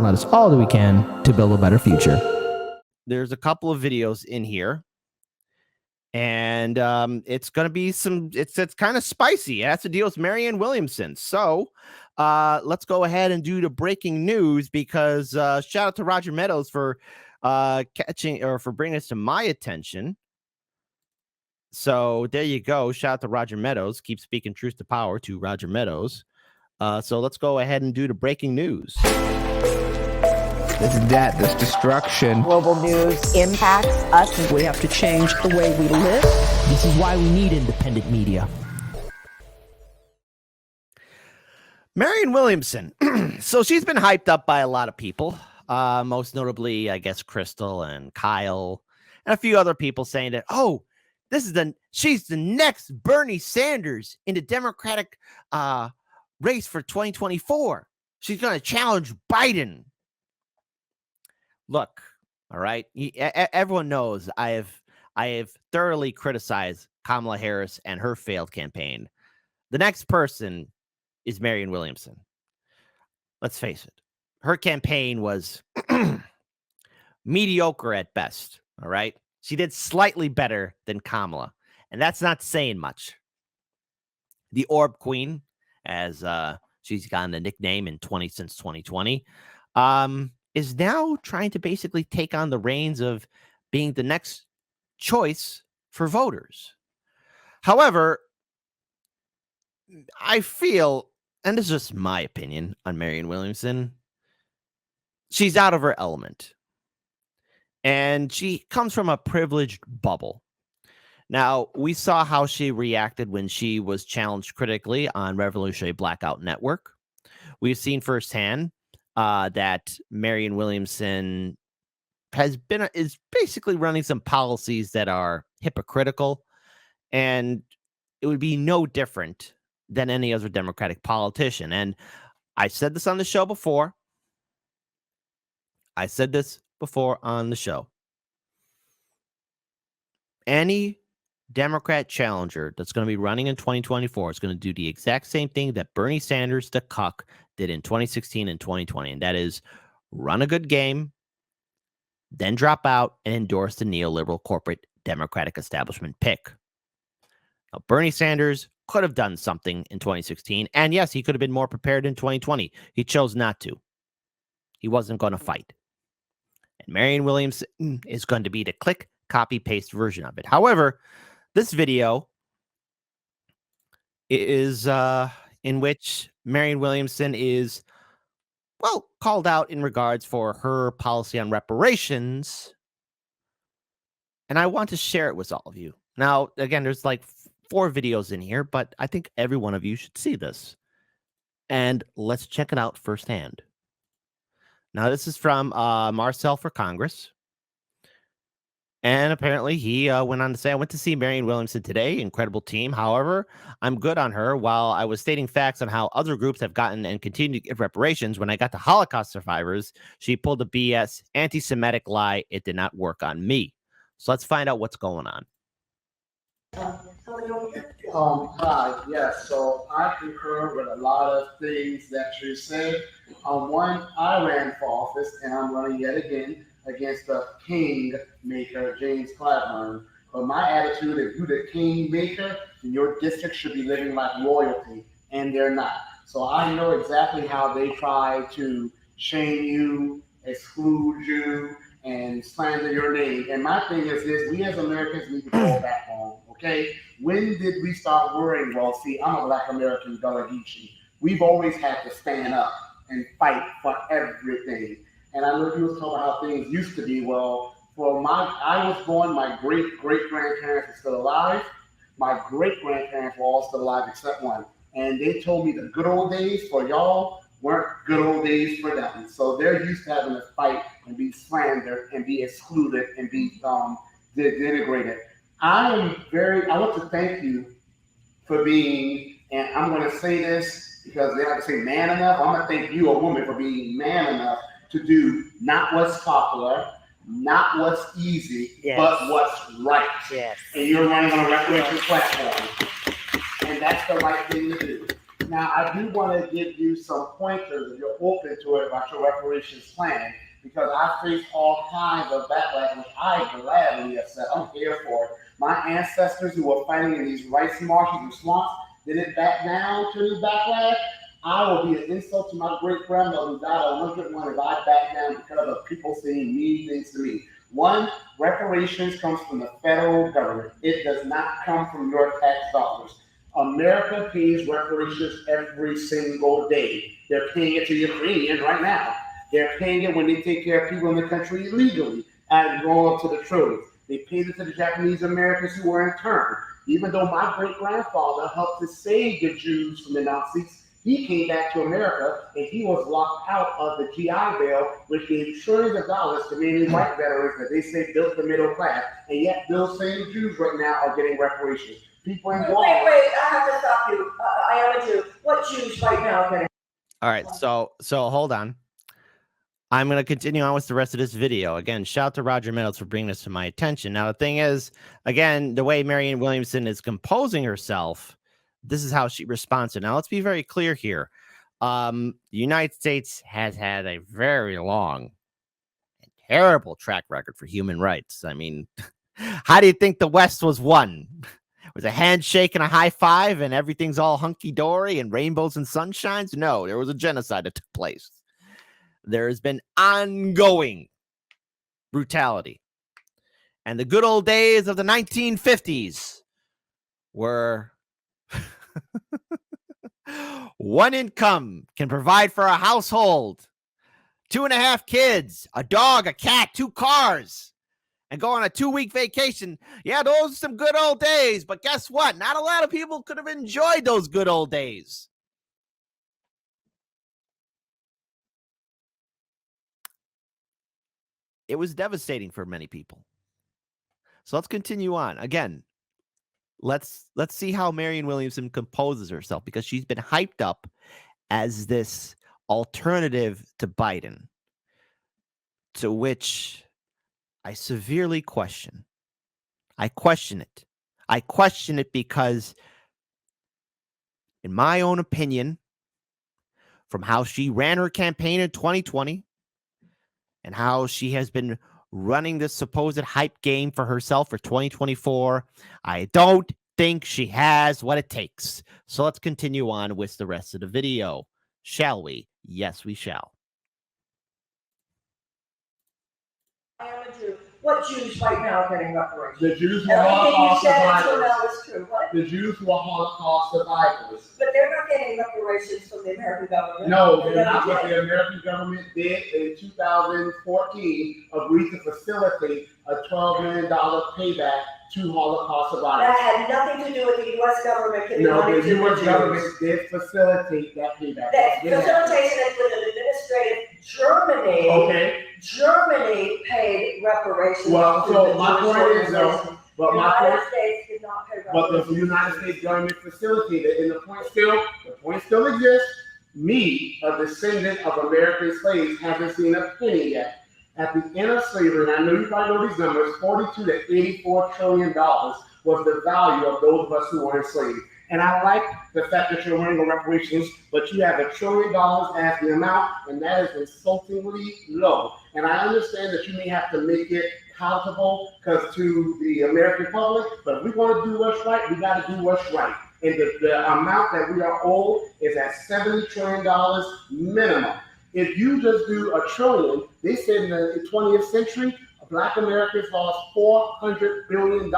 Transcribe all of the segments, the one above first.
and let us all do we can to build a better future. There's a couple of videos in here, and it's going to be it's kind of spicy. It has to deal with Marianne Williamson. So let's go ahead and do the breaking news, because shout out to Roger Meadows for for bringing this to my attention. So there you go. Shout out to Roger Meadows. Keep speaking truth to power to Roger Meadows. So let's go ahead and do the breaking news. This death, this destruction. Global news impacts us. We have to change the way we live. This is why we need independent media. Marianne Williamson. So she's been hyped up by a lot of people, most notably, I guess, Crystal and Kyle and a few other people saying that, oh, she's the next Bernie Sanders in the Democratic race for 2024. She's going to challenge Biden. Look, all right. Everyone knows I have thoroughly criticized Kamala Harris and her failed campaign. The next person is Marianne Williamson. Let's face it. Her campaign was mediocre at best. All right. She did slightly better than Kamala, and that's not saying much. The Orb Queen, as she's gotten a nickname since 2020, is now trying to basically take on the reins of being the next choice for voters. However, I feel, and this is just my opinion on Marianne Williamson, she's out of her element. And she comes from a privileged bubble. Now, we saw how she reacted when she was challenged critically on Revolutionary Blackout Network. We've seen firsthand that Marianne Williamson is basically running some policies that are hypocritical, and it would be no different than any other Democratic politician. And I said this on the show before. On the show. Any Democrat challenger that's going to be running in 2024 is going to do the exact same thing that Bernie Sanders, the cuck, did in 2016 and 2020. And that is run a good game, then drop out and endorse the neoliberal corporate Democratic establishment pick. Now, Bernie Sanders could have done something in 2016. And yes, he could have been more prepared in 2020. He chose not to. He wasn't going to fight. And Marianne Williamson is going to be the click, copy, paste version of it. However, this video is in which Marianne Williamson is, well, called out in regards for her policy on reparations. And I want to share it with all of you. Now, again, there's like 4 videos in here, but I think every one of you should see this. And let's check it out firsthand. Now, this is from Marcel for Congress. And apparently he went on to say, I went to see Marianne Williamson today. Incredible team. However, I'm good on her. While I was stating facts on how other groups have gotten and continue to give reparations, when I got to Holocaust survivors, she pulled a BS anti-Semitic lie. It did not work on me. So let's find out what's going on. Hi, yes, so I concur with a lot of things that you said. One, I ran for office, and I'm running yet again against the king maker, James Clyburn. But my attitude, if you're the king maker, then your district should be living like royalty, and they're not. So I know exactly how they try to shame you, exclude you, and slander your name. And my thing is this: we as Americans need to fall back home, okay? When did we start worrying? Well, see, I'm a Black American Gullah Geechee. We've always had to stand up and fight for everything. And I know you was talking about how things used to be. Well, I was born, my great-great-grandparents are still alive. My great-grandparents were all still alive except one. And they told me the good old days for y'all weren't good old days for them. So they're used to having to fight and be slandered and be excluded and be denigrated. I want to thank you for being, and I'm going to say this because they have to say man enough. I'm going to thank you, a woman, for being man enough to do not what's popular, not what's easy, yes, but what's right. Yes. And you're running on a reparations platform. And that's the right thing to do. Now, I do want to give you some pointers if you're open to it about your reparations plan, because I face all kinds of backlash, which I gladly accept. I'm here for it. My ancestors who were fighting in these rice marshes and swamps didn't back down to the backlash. I will be an insult to my great grandmother who died at 101 if I back down because of people saying mean things to me. One, reparations comes from the federal government. It does not come from your tax dollars. America pays reparations every single day. They're paying it to Ukrainians right now. They're paying it when they take care of people in the country illegally and go up to the trillions. They paid it to the Japanese Americans who were interned. Even though my great grandfather helped to save the Jews from the Nazis, he came back to America and he was locked out of the GI Bill, which gave trillions of dollars to mainly white veterans that they say built the middle class. And yet those same Jews right now are getting reparations. People in Wait, I have to stop you. I am a Jew. What Jews right now are getting? All right, so hold on. I'm going to continue on with the rest of this video. Again, shout out to Roger Meadows for bringing this to my attention. Now, the thing is, again, the way Marianne Williamson is composing herself, this is how she responds. Now, let's be very clear here. The United States has had a very long and terrible track record for human rights. I mean, how do you think the West was won? Was a handshake and a high five and everything's all hunky-dory and rainbows and sunshines? No, there was a genocide that took place. There has been ongoing brutality. And the good old days of the 1950s were one income can provide for a household, 2.5 kids, a dog, a cat, 2 cars, and go on a 2-week vacation. Yeah, those are some good old days. But guess what? Not a lot of people could have enjoyed those good old days. It was devastating for many people. So let's continue on. Again, let's see how Marianne Williamson composes herself, because she's been hyped up as this alternative to Biden, to which I severely question. I question it. I question it because, in my own opinion, from how she ran her campaign in 2020 and how she has been running this supposed hype game for herself for 2024, I don't think she has what it takes. So let's continue on with the rest of the video. Shall we? Yes, we shall. I am a Jew. What Jews right now are getting reparations? The Jews were Everything you Holocaust said until survivors. now is true. What? The Jews were Holocaust survivors. But they're not getting reparations from the American government. No, they're not. What the American government did in 2014 agreed to facilitate a $12 million payback to Holocaust survivors. That had nothing to do with the U.S. government giving No, money the to the U.S. Jews. government did facilitate that payback. That Did happen. facilitation is with an administrative Germany. Okay. Germany paid reparations. Well, to so the my Jewish point is, though, organization. but The my point, United States did not pay but reparations. the United States government facilitated, and the point still exists. Me, a descendant of American slaves, haven't seen a penny yet. At the end of slavery, and I know you probably know these numbers, $42 to $84 trillion was the value of those of us who were enslaved. And I like the fact that you're running on reparations, but you have $1 trillion as the amount, and that is insultingly low. And I understand that you may have to make it palatable because to the American public, but if we want to do what's right, we got to do what's right. And the amount that we are owed is at $70 trillion minimum. If you just do $1 trillion, they said in the 20th century, Black Americans lost $400 billion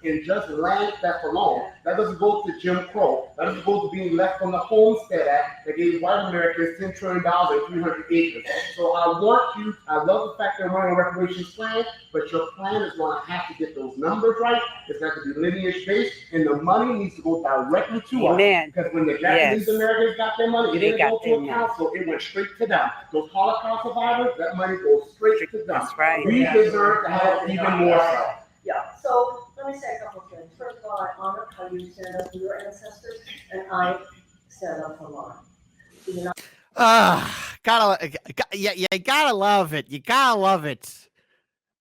in just land theft alone. That doesn't go to Jim Crow. That doesn't go to being left from the Homestead Act that gave white Americans $10 trillion and 300 acres. So I love the fact that we're running a reparations plan, but your plan is going to have to get those numbers right. It's got to be lineage based, and the money needs to go directly to us. Because when the Japanese Americans got their money, it didn't go to a council, it went straight to them. Those Holocaust survivors, that money goes straight to them. That's right. We deserve to have even more so. Yeah, so let me say a couple of things. First of all, I honor how you stand up for your ancestors, and I stand up for mine. You know, You gotta love it. You gotta love it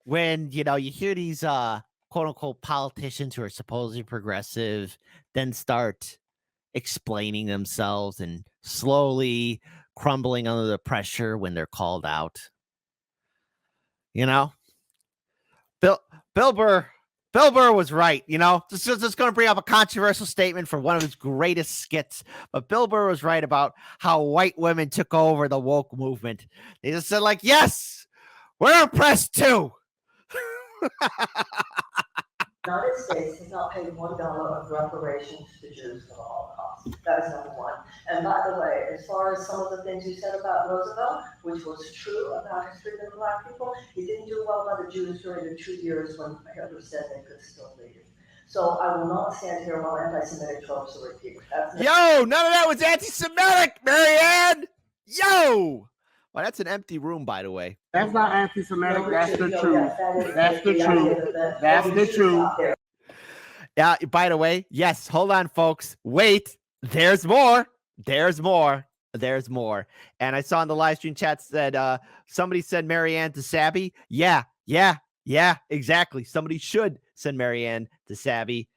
when you hear these quote unquote politicians who are supposedly progressive then start explaining themselves and slowly crumbling under the pressure when they're called out. You know, Bill Burr was right. You know, this is going to bring up a controversial statement for one of his greatest skits, but Bill Burr was right about how white women took over the woke movement. They just said, like, yes, we're oppressed too. The United States has not paid $1 of reparations to Jews for the Holocaust. That is number one. And by the way, as far as some of the things you said about Roosevelt, which was true about his treatment of black people, he didn't do well by the Jews during the 2 years when Hitler said they could still leave. So I will not stand here while anti-Semitic tropes are repeated. Yo, none of that was anti-Semitic, Marianne. Yo. Well, that's an empty room, by the way. That's not anti-Semitic. That's the truth. That's the truth. That's the truth. Yeah, by the way, yes, hold on, folks. Wait, there's more. There's more. There's more. And I saw in the live stream chat said somebody said Marianne to Sabby. Yeah, exactly. Somebody should send Marianne to Sabby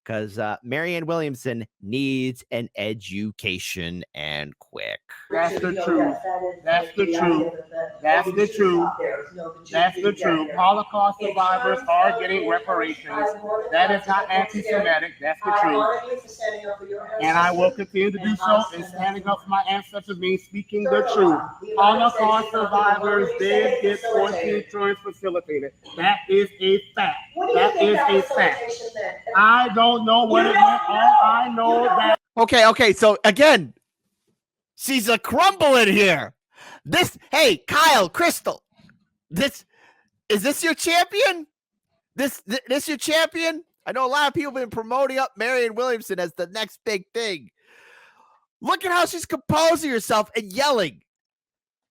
because Marianne Williamson needs an education and quick. That's the truth. That's the truth. That's the truth. That's the truth. Holocaust survivors are getting reparations. That is not anti-Semitic. That's the truth. And I will continue to do so. And standing up for my ancestors means speaking the truth. Holocaust survivors did get 14 trials facilitated. That is a fact. That is a fact. I don't know what it meant. All I know that. Okay. So again, she's a crumble in here. Hey, Kyle, Crystal, is this your champion? This your champion? I know a lot of people have been promoting up Marianne Williamson as the next big thing. Look at how she's composing herself and yelling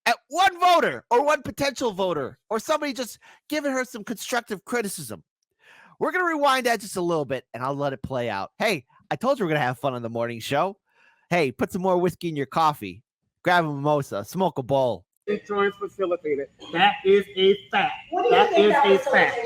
at one voter or one potential voter or somebody just giving her some constructive criticism. We're going to rewind that just a little bit, and I'll let it play out. Hey, I told you we're going to have fun on the morning show. Hey, put some more whiskey in your coffee. Grab a mimosa. Smoke a bowl. Insurance facilitated. That is a fact. That is a fact.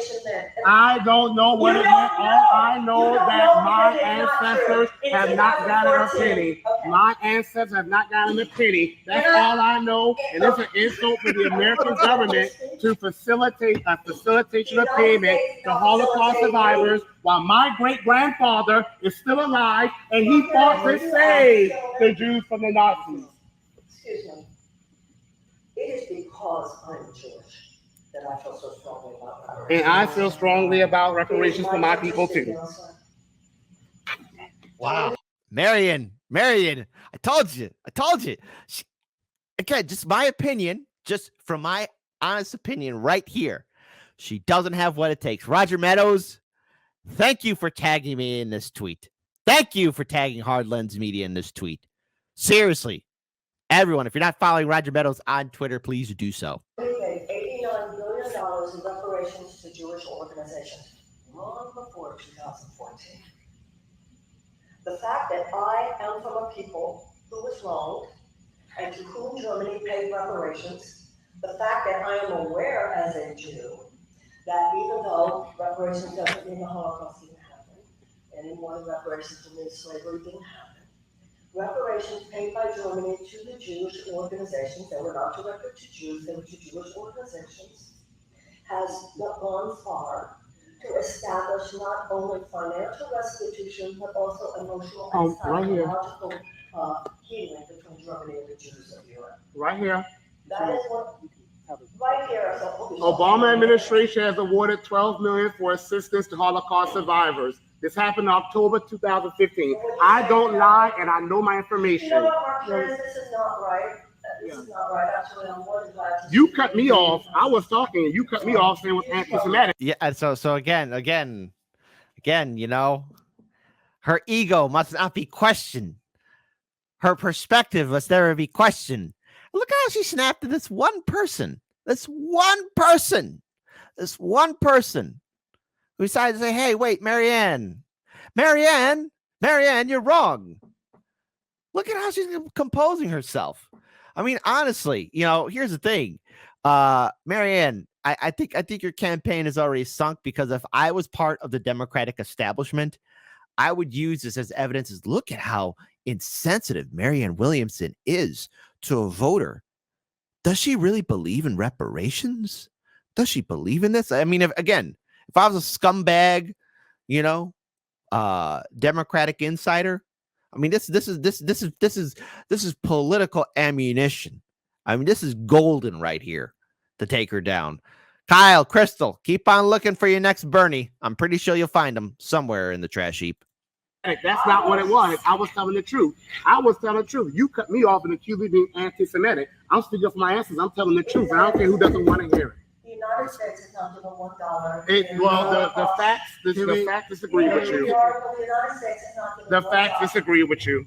I don't know what it meant. All I know that my ancestors have not gotten a penny. My ancestors have not gotten a penny. That's all I know. And it's an insult for the American government to facilitate a facilitation of payment to Holocaust survivors while my great-grandfather is still alive and he fought to save the Jews from the Nazis. Excuse me. It is because I'm Jewish that I feel so strongly about reparations. And I feel strongly about reparations for my people too. Wow. Marianne, I told you. Again, just my opinion, just from my honest opinion right here. She doesn't have what it takes. Roger Meadows, thank you for tagging me in this tweet. Thank you for tagging Hard Lens Media in this tweet. Seriously. Everyone, if you're not following Roger Meadows on Twitter, please do so. We paid $89 billion in reparations to Jewish organizations long before 2014. The fact that I am from a people who was wronged and to whom Germany paid reparations, the fact that I am aware as a Jew that even though reparations doesn't mean the Holocaust didn't happen, and in one reparations to mean slavery didn't happen, reparations paid by Germany to the Jewish organizations, they were not directed to Jews, they were to Jewish organizations, has gone far to establish not only financial restitution, but also emotional and psychological healing between Germany and the Jews of Europe. Right here. That is what, right here. So, Obama administration has awarded $12 million for assistance to Holocaust survivors. This happened in October 2015. I don't lie, and I know my information. You know what, Mark, this is not right. This is not right. Actually, I'm more than glad to You cut me off. I was talking, and you cut me off saying it was anti-Semitic. Yeah, so again, you know, her ego must not be questioned. Her perspective must never be questioned. Look how she snapped at this one person. This one person who decided to say, hey, wait, Marianne, you're wrong. Look at how she's composing herself. I mean, honestly, you know, here's the thing. Marianne, I think your campaign is already sunk, because if I was part of the Democratic establishment, I would use this as evidence. Look at how insensitive Marianne Williamson is to a voter, does she really believe in reparations? Does she believe in this? I mean, if I was a scumbag, Democratic insider, I mean, this is political ammunition. I mean, this is golden right here to take her down. Kyle, Crystal, keep on looking for your next Bernie. I'm pretty sure you'll find him somewhere in the trash heap. That's not what it was. I was telling the truth. You cut me off and accused me of being anti-Semitic. I'm speaking for my answers. I'm telling the truth. And I don't care who doesn't want to hear it. The United States is not given $1. The facts disagree with you. The United States is not given The facts disagree with you.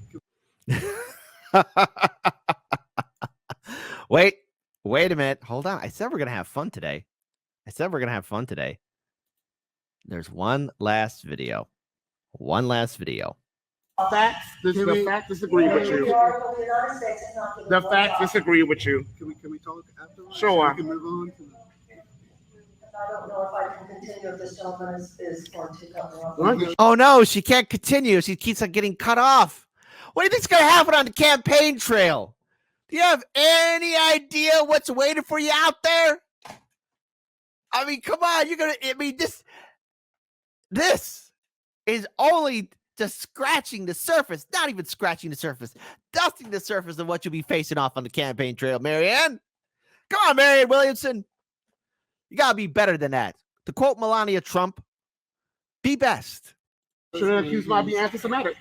Wait a minute. Hold on. I said we're going to have fun today. There's one last video. The facts disagree with you. The United States is not given The facts disagree with you. Can we talk afterwards? Sure. We can move on. I don't know if I can continue if this gentleman is going to cover up. Oh, no, she can't continue. She keeps on getting cut off. What do you think's going to happen on the campaign trail? Do you have any idea what's waiting for you out there? I mean, come on. This is only just scratching the surface, not even scratching the surface, dusting the surface of what you'll be facing off on the campaign trail, Marianne. Come on, Marianne Williamson. You got to be better than that. To quote Melania Trump, be best. Shouldn't accuse me of being anti-Semitic.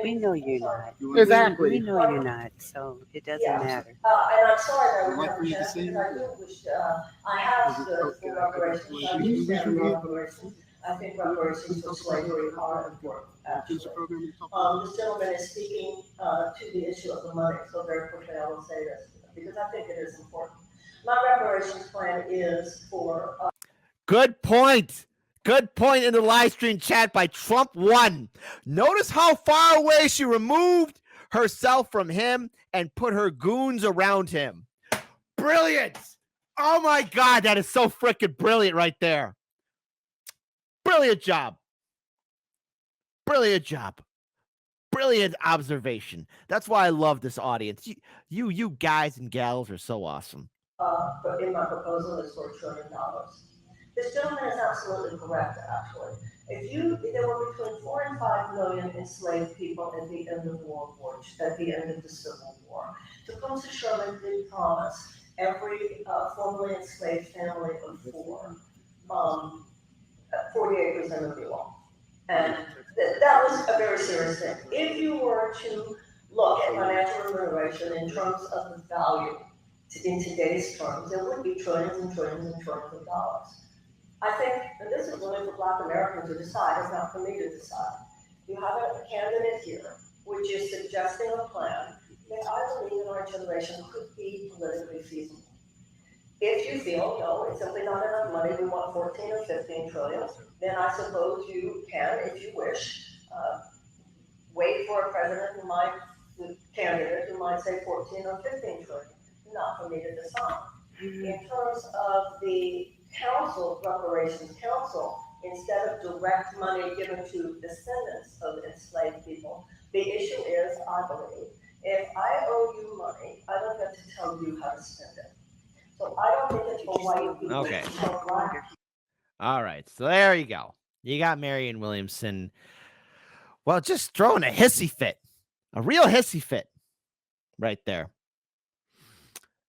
We know you're not. Exactly. We know you're not, so it doesn't matter. And I'm sorry that I'd like for you to see I do wish, I have stood for reparations. I do stand for reparations. I think reparations for slavery are important, actually. This gentleman is speaking to the issue of the money, so very quickly I will say this, because I think it is important. My reparations plan is for... Good point. Good point in the live stream chat by Trump 1. Notice how far away she removed herself from him and put her goons around him. Brilliant. Oh my God, that is so freaking brilliant right there. Brilliant job. Brilliant job. Brilliant observation. That's why I love this audience. You guys and gals are so awesome. But in my proposal is for $1 trillion. This gentleman is absolutely correct, actually. There were between 4 and 5 million enslaved people at the end of World War II, at the end of the Civil War. Tecumseh Sherman did promise every formerly enslaved family of 4 40 acres and a mule. And that was a very serious thing. If you were to look at financial remuneration in terms of the value in today's terms, there would be trillions and trillions and trillions of dollars. I think, and this is really for Black Americans to decide, it's not for me to decide. You have a candidate here, which is suggesting a plan that I believe in our generation could be politically feasible. If you feel, no, it's simply not enough money, we want 14 or 15 trillion, then I suppose you can, if you wish, wait for a candidate who might say 14 or 15 trillion. Not for me to decide. In terms of the reparations council, instead of direct money given to descendants of enslaved people, the issue is, I believe, if I owe you money, I don't get to tell you how to spend it. So I don't think it's for white people. Okay. All right. So there you go. You got Marianne Williamson. Well, just throwing a hissy fit, a real hissy fit right there.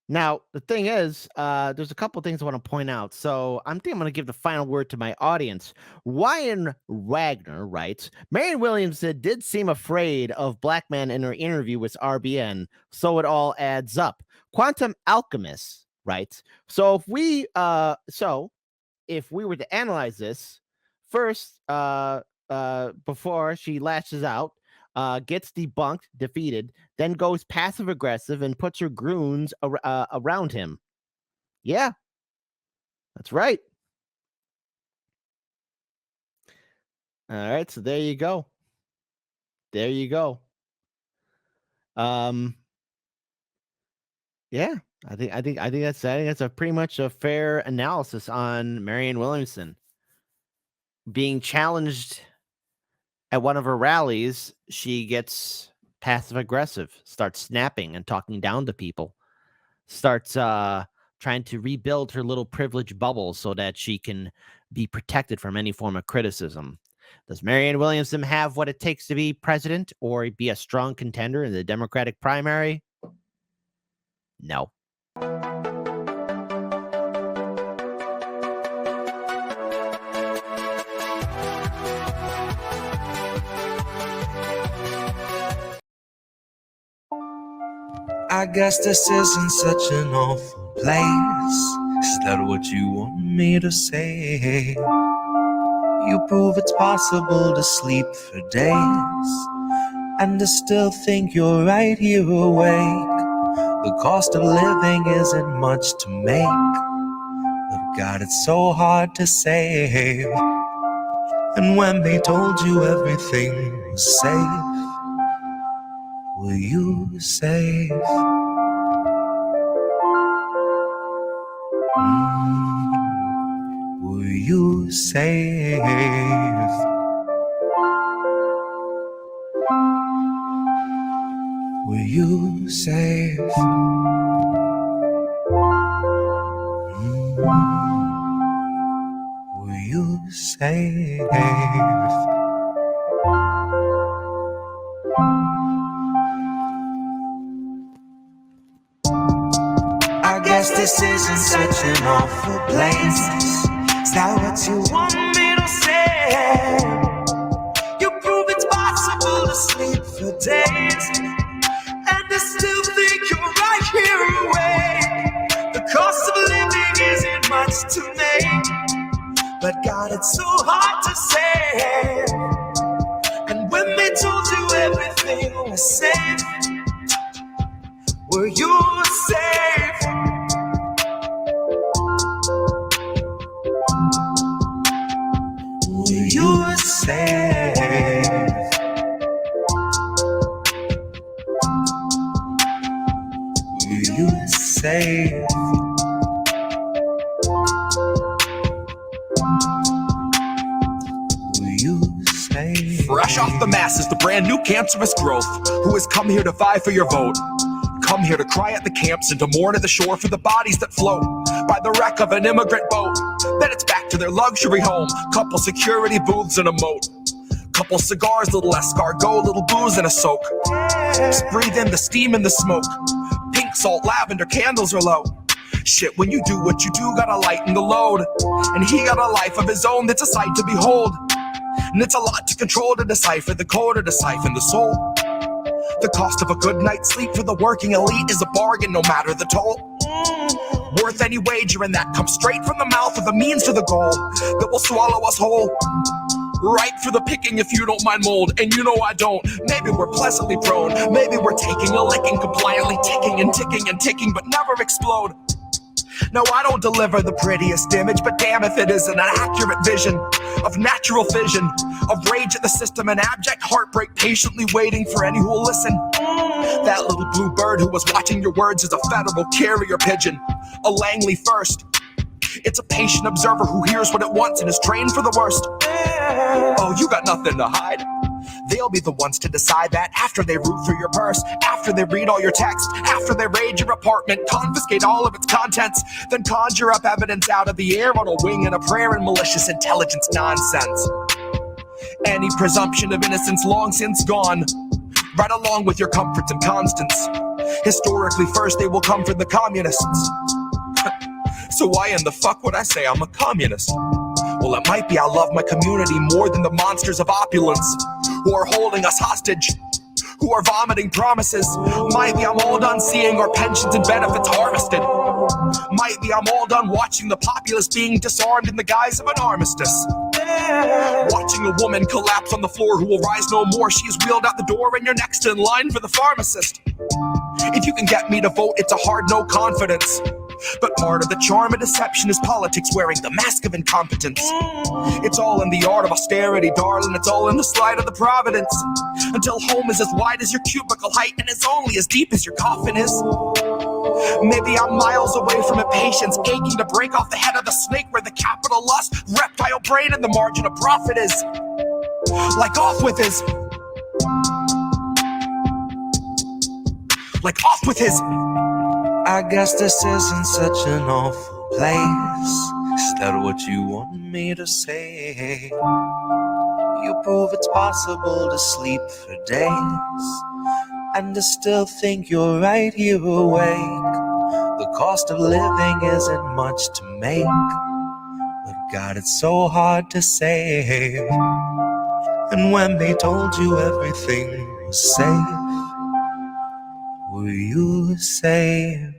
Now, the thing is, there's a couple things I want to point out. So I think I'm going to give the final word to my audience. Ryan Wagner writes, Marianne Williamson did seem afraid of Black man in her interview with RBN, so it all adds up. Quantum Alchemist writes, so if we were to analyze this, first, before she lashes out, gets debunked, defeated, then goes passive aggressive and puts her goons around him. Yeah, that's right. All right, so there you go. There you go. Yeah, I think that's a pretty much a fair analysis on Marianne Williamson being challenged At one of her rallies, she gets passive aggressive, starts snapping and talking down to people, starts trying to rebuild her little privilege bubble so that she can be protected from any form of criticism. Does Marianne Williamson have what it takes to be president or be a strong contender in the Democratic primary? No. I guess this isn't such an awful place. Is that what you want me to say? You prove it's possible to sleep for days and to still think you're right here awake. The cost of living isn't much to make, but God, it's so hard to save. And when they told you everything was safe, were you safe? Were you safe? Were you safe? Were you safe? I guess this isn't such an awful place. Is that what you want me to say? You prove it's possible to sleep for days and to still think you're right here awake. The cost of living isn't much to make, but God, it's so hard to say. And when they told you everything was safe, were you safe? Were you safe? Were you safe? Were you safe? Fresh off the masses, the brand new cancerous growth, who has come here to vie for your vote. Come here to cry at the camps and to mourn at the shore for the bodies that float by the wreck of an immigrant boat. Then it's back to their luxury home, couple security booths and a moat. Couple cigars, little escargot, little booze and a soak. Just breathe in the steam and the smoke. Pink salt, lavender, candles are low. Shit, when you do what you do, gotta lighten the load. And he got a life of his own that's a sight to behold. And it's a lot to control, to decipher the code, or to siphon the soul. The cost of a good night's sleep for the working elite is a bargain, no matter the toll. Worth any wager, and that comes straight from the mouth of the means to the goal that will swallow us whole. Right for the picking if you don't mind mold, and you know I don't. Maybe we're pleasantly prone, maybe we're taking a licking, compliantly ticking and ticking and ticking, but never explode. No, I don't deliver the prettiest image, but damn if it isn't an accurate vision of natural fission, of rage at the system and abject heartbreak, patiently waiting for any who will listen. That little blue bird who was watching your words is a federal carrier pigeon, a Langley first. It's a patient observer who hears what it wants and is trained for the worst. Oh, you got nothing to hide. They'll be the ones to decide that after they root through your purse, after they read all your text, after they raid your apartment, confiscate all of its contents, then conjure up evidence out of the air on a wing and a prayer and malicious intelligence nonsense. Any presumption of innocence long since gone, right along with your comforts and constants. Historically first they will come for the communists. So why in the fuck would I say I'm a communist? Well, it might be I love my community more than the monsters of opulence who are holding us hostage, who are vomiting promises. Might be I'm all done seeing our pensions and benefits harvested. Might be I'm all done watching the populace being disarmed in the guise of an armistice. Watching a woman collapse on the floor who will rise no more. She is wheeled out the door and you're next in line for the pharmacist. If you can get me to vote, it's a hard no confidence. But part of the charm of deception is politics wearing the mask of incompetence. It's all in the art of austerity, darling. It's all in the slide of the providence. Until home is as wide as your cubicle height and is only as deep as your coffin is. Maybe I'm miles away from impatience, aching to break off the head of the snake where the capital lust, reptile brain, and the margin of profit is. Like off with his. Like off with his. I guess this isn't such an awful place. Is that what you want me to say? You prove it's possible to sleep for days and to still think you're right here awake. The cost of living isn't much to make, but God, it's so hard to save. And when they told you everything was safe, were you safe?